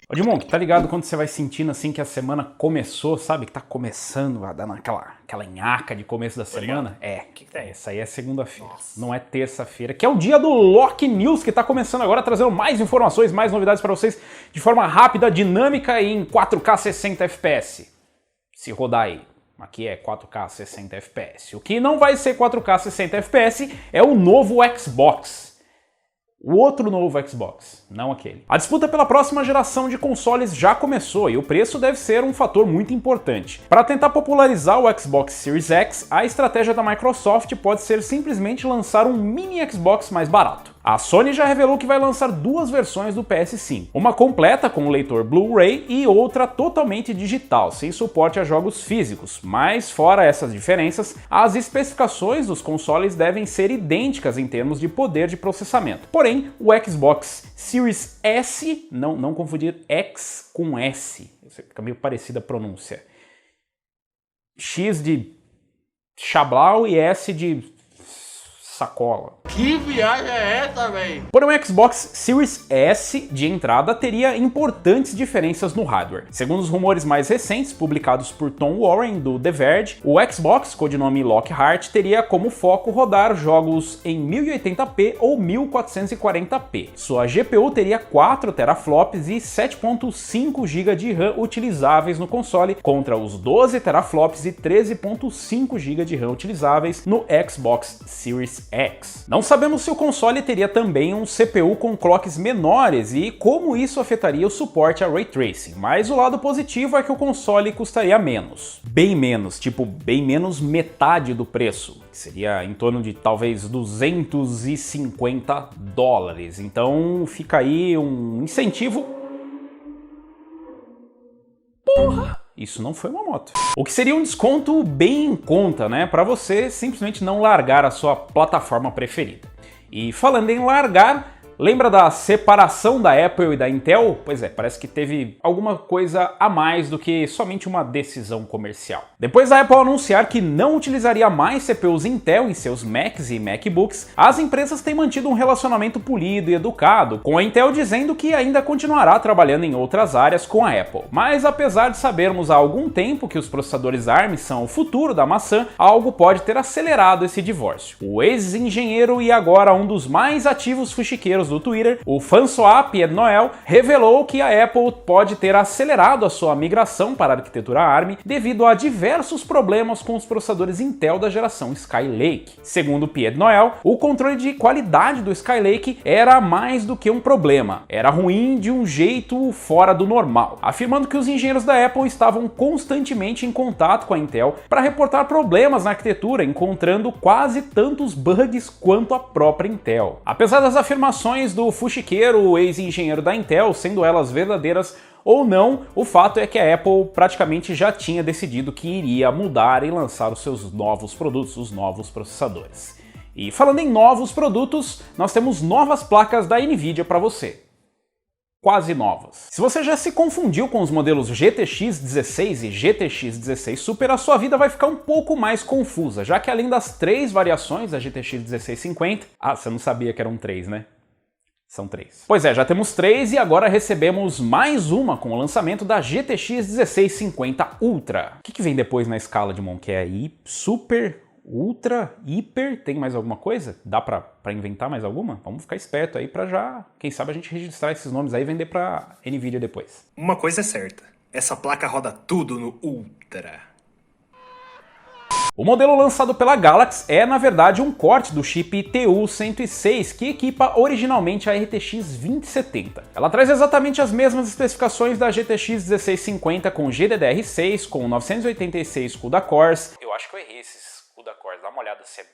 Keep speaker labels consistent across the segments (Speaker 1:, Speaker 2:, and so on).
Speaker 1: Ô Dimon, tá ligado quando você vai sentindo assim que a semana começou, sabe? Que tá começando, vai dando aquela nhaca de começo da semana? É,
Speaker 2: que tem?
Speaker 1: Essa aí é segunda-feira, não é terça-feira, que é o dia do Loki News, que tá começando agora, trazendo mais informações, mais novidades pra vocês de forma rápida, dinâmica e em 4K 60 FPS. Se rodar aí. Aqui é 4K 60 FPS. O que não vai ser 4K 60 FPS é o novo Xbox. O outro novo Xbox, não aquele. A disputa pela próxima geração de consoles já começou e o preço deve ser um fator muito importante. Para tentar popularizar o Xbox Series X, a estratégia da Microsoft pode ser simplesmente lançar um mini Xbox mais barato. A Sony já revelou que vai lançar duas versões do PS5, uma completa com o leitor Blu-ray e outra totalmente digital, sem suporte a jogos físicos, mas fora essas diferenças, as especificações dos consoles devem ser idênticas em termos de poder de processamento. Porém, o Xbox Series S, não confundir X com S, fica meio parecida a pronúncia. X de Chablau e S de sacola.
Speaker 2: Que viagem é essa, velho?
Speaker 1: Porém, o Xbox Series S de entrada teria importantes diferenças no hardware. Segundo os rumores mais recentes, publicados por Tom Warren, do The Verge, o Xbox, codinome Lockhart, teria como foco rodar jogos em 1080p ou 1440p. Sua GPU teria 4 teraflops e 7.5 GB de RAM utilizáveis no console, contra os 12 teraflops e 13.5 GB de RAM utilizáveis no Xbox Series X. Não sabemos se o console teria também um CPU com clocks menores e como isso afetaria o suporte a Ray Tracing, mas o lado positivo é que o console custaria menos. Bem menos, tipo bem menos metade do preço, que seria em torno de talvez $250. Então fica aí um incentivo. Porra! Isso não foi uma moto. O que seria um desconto bem em conta, né? Para você simplesmente não largar a sua plataforma preferida. E falando em largar, lembra da separação da Apple e da Intel? Pois é, parece que teve alguma coisa a mais do que somente uma decisão comercial. Depois da Apple anunciar que não utilizaria mais CPUs Intel em seus Macs e MacBooks, as empresas têm mantido um relacionamento polido e educado, com a Intel dizendo que ainda continuará trabalhando em outras áreas com a Apple. Mas apesar de sabermos há algum tempo que os processadores ARM são o futuro da maçã, algo pode ter acelerado esse divórcio. O ex-engenheiro e agora um dos mais ativos fuxiqueiros do Twitter, o François Pied Noel, revelou que a Apple pode ter acelerado a sua migração para a arquitetura ARM devido a diversos problemas com os processadores Intel da geração Skylake. Segundo Pied Noel, o controle de qualidade do Skylake era mais do que um problema, era ruim de um jeito fora do normal, afirmando que os engenheiros da Apple estavam constantemente em contato com a Intel para reportar problemas na arquitetura, encontrando quase tantos bugs quanto a própria Intel. Apesar das afirmações do fuxiqueiro, o ex-engenheiro da Intel, sendo elas verdadeiras ou não, o fato é que a Apple praticamente já tinha decidido que iria mudar e lançar os seus novos produtos, os novos processadores. E falando em novos produtos, nós temos novas placas da Nvidia para você. Quase novas. Se você já se confundiu com os modelos GTX 16 e GTX 16 Super, a sua vida vai ficar um pouco mais confusa, já que além das 3 variações da GTX 1650... Ah, você não sabia que eram 3, né? São 3. Pois é, já temos 3 e agora recebemos mais uma com o lançamento da GTX 1650 Ultra. O que vem depois na escala de Mon? Que é Super, Ultra, Hiper? Tem mais alguma coisa? Dá pra inventar mais alguma? Vamos ficar esperto aí pra já, quem sabe a gente registrar esses nomes aí e vender pra Nvidia depois.
Speaker 2: Uma coisa é certa, essa placa roda tudo no Ultra.
Speaker 1: O modelo lançado pela Galaxy é, na verdade, um corte do chip TU-106 que equipa originalmente a RTX 2070. Ela traz exatamente as mesmas especificações da GTX 1650 com GDDR6, com 986 CUDA cores. Eu acho que eu errei esses CUDA cores, dá uma olhada se é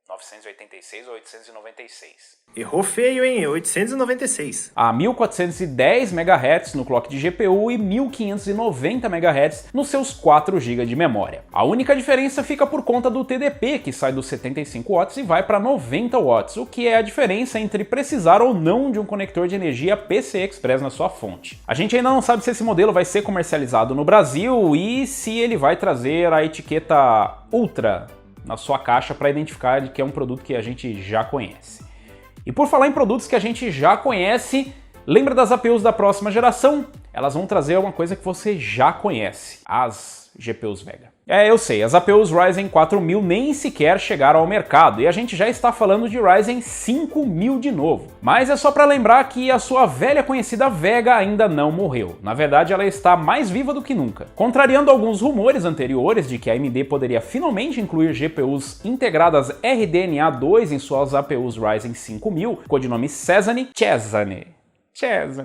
Speaker 1: 986 ou 896.
Speaker 2: Errou feio, hein? 896.
Speaker 1: A 1410 MHz no clock de GPU e 1590 MHz nos seus 4 GB de memória. A única diferença fica por conta do TDP, que sai dos 75 watts e vai para 90 watts, o que é a diferença entre precisar ou não de um conector de energia PCI Express na sua fonte. A gente ainda não sabe se esse modelo vai ser comercializado no Brasil e se ele vai trazer a etiqueta Ultra na sua caixa para identificar de que é um produto que a gente já conhece. E por falar em produtos que a gente já conhece, lembra das APUs da próxima geração? elas vão trazer uma coisa que você já conhece, as GPUs Vega. Eu sei, as APUs Ryzen 4000 nem sequer chegaram ao mercado e a gente já está falando de Ryzen 5000 de novo. Mas é só para lembrar que a sua velha conhecida Vega ainda não morreu. Na verdade, ela está mais viva do que nunca. Contrariando alguns rumores anteriores de que a AMD poderia finalmente incluir GPUs integradas RDNA 2 em suas APUs Ryzen 5000, codinome Cezanne,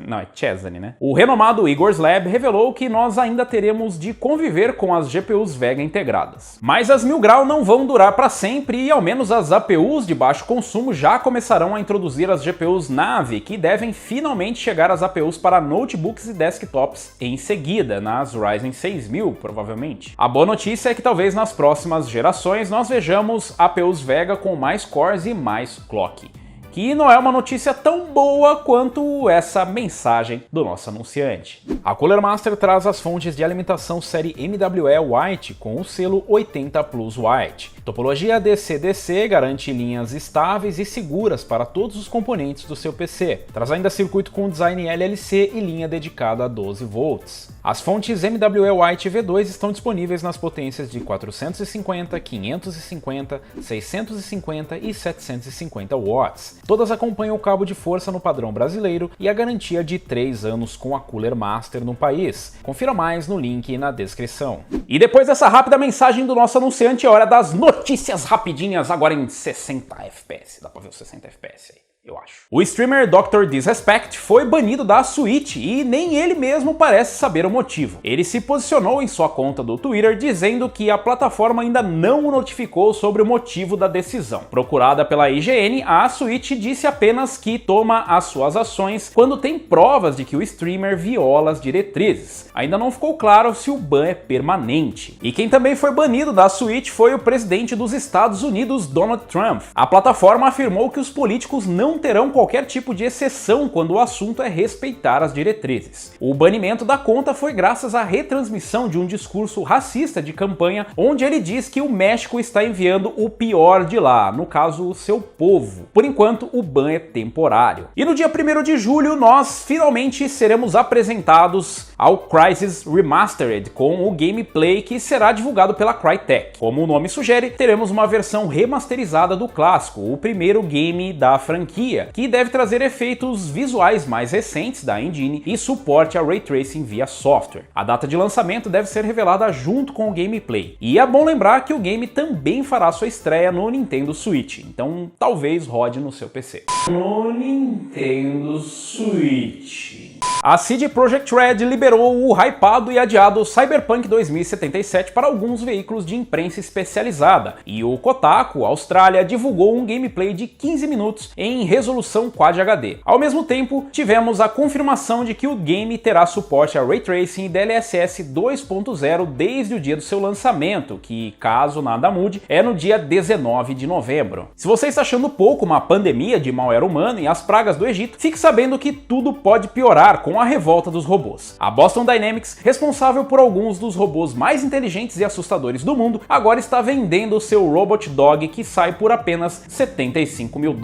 Speaker 1: não, é Cezanne, né? O renomado Igor's Lab revelou que nós ainda teremos de conviver com as GPUs Vega integradas. Mas as 1000 grau não vão durar para sempre e ao menos as APUs de baixo consumo já começarão a introduzir as GPUs Navi, que devem finalmente chegar às APUs para notebooks e desktops em seguida, nas Ryzen 6000 provavelmente. A boa notícia é que talvez nas próximas gerações nós vejamos APUs Vega com mais cores e mais clock. Que não é uma notícia tão boa quanto essa mensagem do nosso anunciante. A Cooler Master traz as fontes de alimentação série MWE White com o selo 80 Plus White. Topologia DC-DC garante linhas estáveis e seguras para todos os componentes do seu PC. Traz ainda circuito com design LLC e linha dedicada a 12 volts. As fontes MWE White V2 estão disponíveis nas potências de 450, 550, 650 e 750 watts. Todas acompanham o cabo de força no padrão brasileiro e a garantia de 3 anos com a Cooler Master no país. Confira mais no link na descrição. E depois dessa rápida mensagem do nosso anunciante, é hora das notícias rapidinhas, agora em 60 FPS. Dá pra ver os 60 FPS aí, eu acho. O streamer Dr. Disrespect foi banido da Switch e nem ele mesmo parece saber o motivo. Ele se posicionou em sua conta do Twitter dizendo que a plataforma ainda não o notificou sobre o motivo da decisão. Procurada pela IGN, a Switch disse apenas que toma as suas ações quando tem provas de que o streamer viola as diretrizes. Ainda não ficou claro se o ban é permanente. E quem também foi banido da Switch foi o presidente dos Estados Unidos, Donald Trump. A plataforma afirmou que os políticos não terão qualquer tipo de exceção quando o assunto é respeitar as diretrizes. O banimento da conta foi graças à retransmissão de um discurso racista de campanha, onde ele diz que o México está enviando o pior de lá, no caso, o seu povo. Por enquanto, o ban é temporário. E no dia 1º de julho, nós finalmente seremos apresentados ao Crysis Remastered, com o gameplay que será divulgado pela Crytek. Como o nome sugere, teremos uma versão remasterizada do clássico, o primeiro game da franquia, que deve trazer efeitos visuais mais recentes da engine e suporte a Ray Tracing via software. A data de lançamento deve ser revelada junto com o gameplay. E é bom lembrar que o game também fará sua estreia no Nintendo Switch, então talvez rode no seu PC. No Nintendo Switch. A CD Projekt Red liberou o hypado e adiado Cyberpunk 2077 para alguns veículos de imprensa especializada, e o Kotaku, Austrália, divulgou um gameplay de 15 minutos em resolução Quad HD. Ao mesmo tempo, tivemos a confirmação de que o game terá suporte a Ray Tracing e DLSS 2.0 desde o dia do seu lançamento, que, caso nada mude, é no dia 19 de novembro. Se você está achando pouco uma pandemia de malware humano e as pragas do Egito, fique sabendo que tudo pode piorar com a revolta dos robôs. A Boston Dynamics, responsável por alguns dos robôs mais inteligentes e assustadores do mundo, agora está vendendo seu Robot Dog, que sai por apenas $75 mil.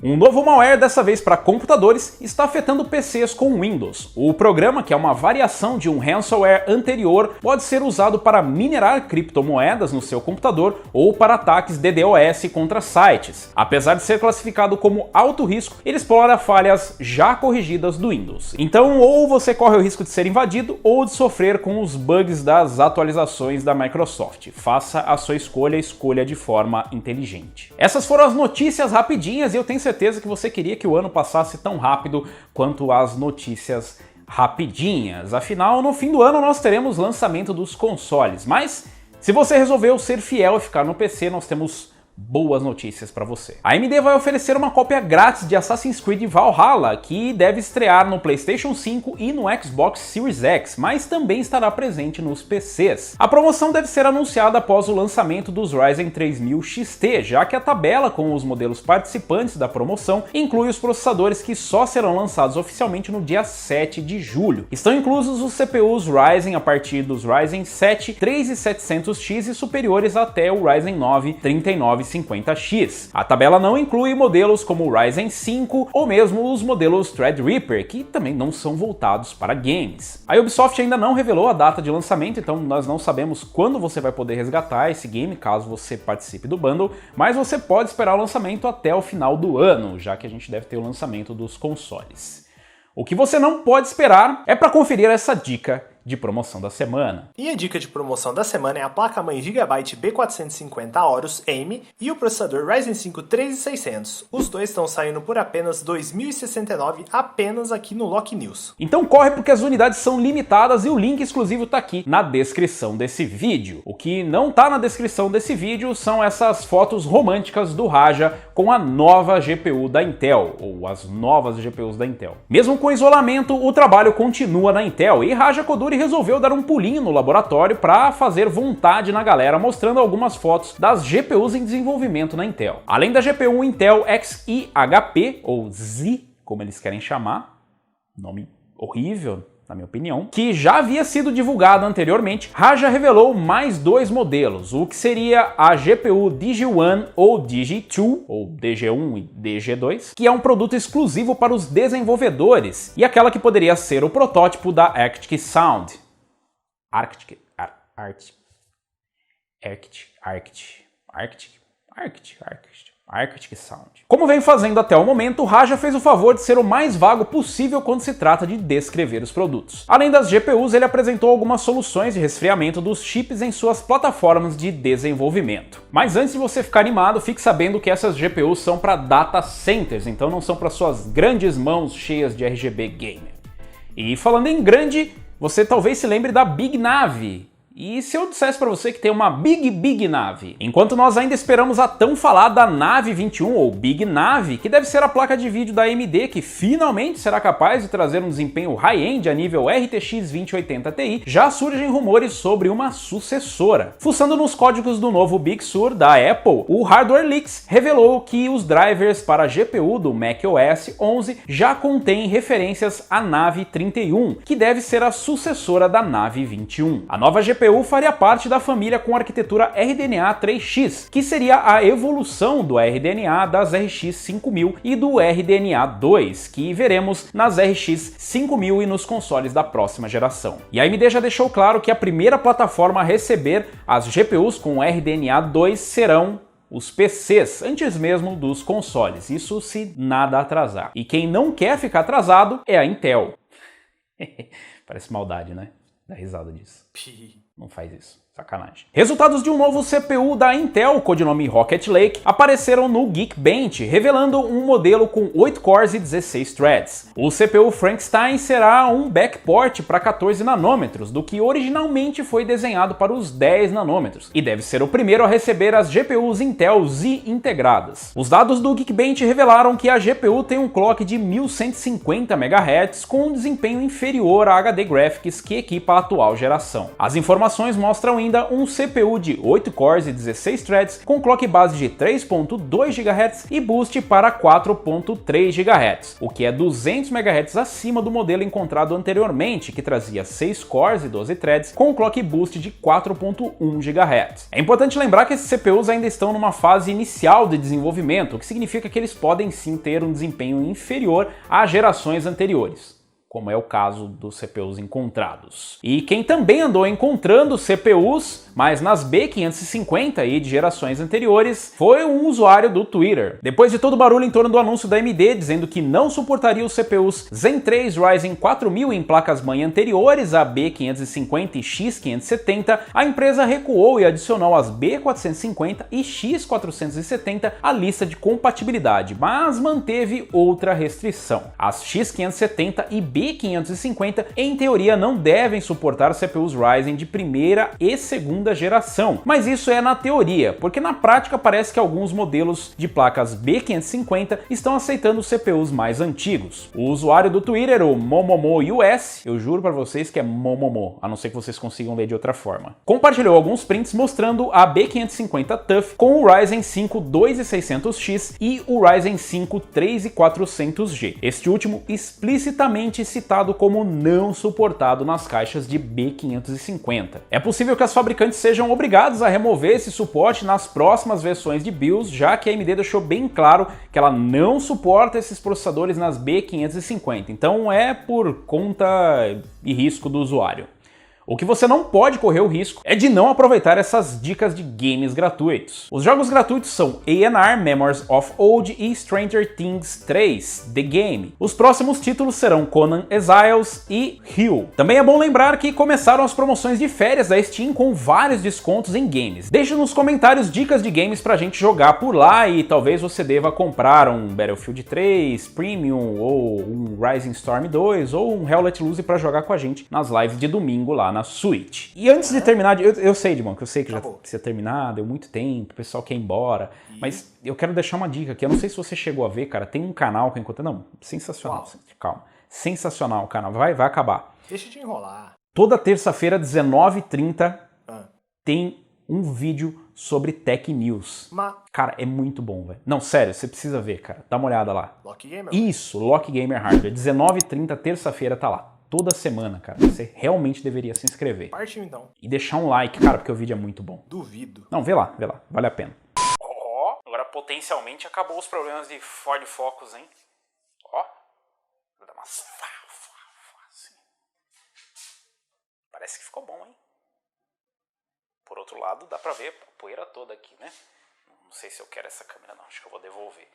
Speaker 1: Um novo malware, dessa vez para computadores, está afetando PCs com Windows. O programa, que é uma variação de um ransomware anterior, pode ser usado para minerar criptomoedas no seu computador ou para ataques DDoS contra sites. Apesar de ser classificado como alto risco, ele explora falhas já corrigidas do Windows. Então, ou você corre o risco de ser invadido ou de sofrer com os bugs das atualizações da Microsoft. Faça a sua escolha, escolha de forma inteligente. Essas foram as notícias rapidinhas e eu tenho certeza que você queria que o ano passasse tão rápido quanto as notícias rapidinhas. Afinal, no fim do ano nós teremos lançamento dos consoles, mas se você resolveu ser fiel e ficar no PC, nós temos boas notícias para você. A AMD vai oferecer uma cópia grátis de Assassin's Creed Valhalla, que deve estrear no PlayStation 5 e no Xbox Series X, mas também estará presente nos PCs. A promoção deve ser anunciada após o lançamento dos Ryzen 3000 XT, já que a tabela com os modelos participantes da promoção inclui os processadores que só serão lançados oficialmente no dia 7 de julho. Estão inclusos os CPUs Ryzen a partir dos Ryzen 7 3700X e superiores até o Ryzen 9 3950 4950X. A tabela não inclui modelos como o Ryzen 5 ou mesmo os modelos Threadripper, que também não são voltados para games. A Ubisoft ainda não revelou a data de lançamento, então nós não sabemos quando você vai poder resgatar esse game, caso você participe do bundle, mas você pode esperar o lançamento até o final do ano, já que a gente deve ter o lançamento dos consoles. O que você não pode esperar é para conferir essa dica de promoção da semana.
Speaker 2: E a dica de promoção da semana é a placa-mãe Gigabyte B450 Aorus AIM e o processador Ryzen 5 3600. Os dois estão saindo por apenas R$ 2.069 apenas aqui no Lock News.
Speaker 1: Então corre porque as unidades são limitadas e o link exclusivo tá aqui na descrição desse vídeo. O que não tá na descrição desse vídeo são essas fotos românticas do Raja com a nova GPU da Intel, ou as novas GPUs da Intel. Mesmo com isolamento, o trabalho continua na Intel e Raja Koduri resolveu dar um pulinho no laboratório para fazer vontade na galera, mostrando algumas fotos das GPUs em desenvolvimento na Intel. Além da GPU Intel Xihp, ou Z, como eles querem chamar, nome horrível, na minha opinião, que já havia sido divulgado anteriormente, Raja revelou mais dois modelos, o que seria a GPU Digi1 ou Digi2, ou DG1 e DG2, que é um produto exclusivo para os desenvolvedores, e aquela que poderia ser o protótipo da Arctic Sound. Arctic Sound. Como vem fazendo até o momento, Raja fez o favor de ser o mais vago possível quando se trata de descrever os produtos. Além das GPUs, ele apresentou algumas soluções de resfriamento dos chips em suas plataformas de desenvolvimento. Mas antes de você ficar animado, fique sabendo que essas GPUs são para data centers, então não são para suas grandes mãos cheias de RGB gamer. E falando em grande, você talvez se lembre da Big Nave. E se eu dissesse para você que tem uma Big Nave? Enquanto nós ainda esperamos a tão falada Nave 21 ou Big Nave, que deve ser a placa de vídeo da AMD que finalmente será capaz de trazer um desempenho high-end a nível RTX 2080 Ti, já surgem rumores sobre uma sucessora. Fuçando nos códigos do novo Big Sur da Apple, o Hardware Leaks revelou que os drivers para a GPU do macOS 11 já contêm referências à Nave 31, que deve ser a sucessora da Nave 21. A nova GPU faria parte da família com arquitetura RDNA 3X, que seria a evolução do RDNA das RX 5000 e do RDNA 2, que veremos nas RX 5000 e nos consoles da próxima geração. E a AMD já deixou claro que a primeira plataforma a receber as GPUs com RDNA 2 serão os PCs, antes mesmo dos consoles, isso se nada atrasar. E quem não quer ficar atrasado é a Intel. Parece maldade, né? Dá risada disso. Não faz isso. Sacanagem. Resultados de um novo CPU da Intel, codinome Rocket Lake, apareceram no Geekbench, revelando um modelo com 8 cores e 16 threads. O CPU Frankenstein será um backport para 14 nanômetros, do que originalmente foi desenhado para os 10 nanômetros, e deve ser o primeiro a receber as GPUs Intel Z integradas. Os dados do Geekbench revelaram que a GPU tem um clock de 1150 MHz com um desempenho inferior à HD Graphics que equipa a atual geração. As informações mostram ainda um CPU de 8 cores e 16 threads com clock base de 3.2 GHz e boost para 4.3 GHz, o que é 200 MHz acima do modelo encontrado anteriormente, que trazia 6 cores e 12 threads com clock boost de 4.1 GHz. É importante lembrar que esses CPUs ainda estão numa fase inicial de desenvolvimento, o que significa que eles podem sim ter um desempenho inferior às gerações anteriores, como é o caso dos CPUs encontrados. E quem também andou encontrando CPUs, mas nas B550 e de gerações anteriores, foi um usuário do Twitter. Depois de todo o barulho em torno do anúncio da AMD dizendo que não suportaria os CPUs Zen 3 Ryzen 4000 em placas-mãe anteriores a B550 e X570, a empresa recuou e adicionou as B450 e X470 à lista de compatibilidade, mas manteve outra restrição. As X570 e B550, em teoria, não devem suportar CPUs Ryzen de primeira e segunda geração, mas isso é na teoria, porque na prática parece que alguns modelos de placas B550 estão aceitando CPUs mais antigos. O usuário do Twitter, o MomomoUS, eu juro para vocês que é Momomo, a não ser que vocês consigam ler de outra forma, compartilhou alguns prints mostrando a B550 TUF com o Ryzen 5 2600X e o Ryzen 5 3400G. Este último explicitamente citado como não suportado nas caixas de B550. É possível que as fabricantes sejam obrigadas a remover esse suporte nas próximas versões de BIOS, já que a AMD deixou bem claro que ela não suporta esses processadores nas B550, então é por conta e risco do usuário. O que você não pode correr o risco é de não aproveitar essas dicas de games gratuitos. Os jogos gratuitos são A&R Memories of Old e Stranger Things 3, The Game. Os próximos títulos serão Conan Exiles e Hill. Também é bom lembrar que começaram as promoções de férias da Steam com vários descontos em games. Deixe nos comentários dicas de games pra gente jogar por lá e talvez você deva comprar um Battlefield 3 Premium ou um Rising Storm 2 ou um Hell Let Loose pra jogar com a gente nas lives de domingo lá na Switch. E antes de terminar, eu sei, Dimon, que eu sei que já precisa terminar, deu muito tempo, o pessoal quer ir embora, mas eu quero deixar uma dica aqui, eu não sei se você chegou a ver, cara, tem um canal que encontrei, não, sensacional, calma, sensacional o canal, vai acabar.
Speaker 2: Deixa de enrolar.
Speaker 1: Toda terça-feira, 19h30, tem um vídeo sobre Tech News. Cara, é muito bom, velho. Não, sério, você precisa ver, cara, dá uma olhada lá.
Speaker 2: Lock Gamer?
Speaker 1: Isso, Lock Gamer Hardware, 19h30, terça-feira, tá lá. Toda semana, cara. Você realmente deveria se inscrever.
Speaker 2: Partiu então.
Speaker 1: E deixar um like, cara, porque o vídeo é muito bom.
Speaker 2: Duvido.
Speaker 1: Não, vê lá, vale a pena. Agora potencialmente acabou os problemas de Ford Focus, hein? Ó, vou dar umas assim. Parece que ficou bom, hein? Por outro lado, dá pra ver a poeira toda aqui, né? Não sei se eu quero essa câmera não, acho que eu vou devolver.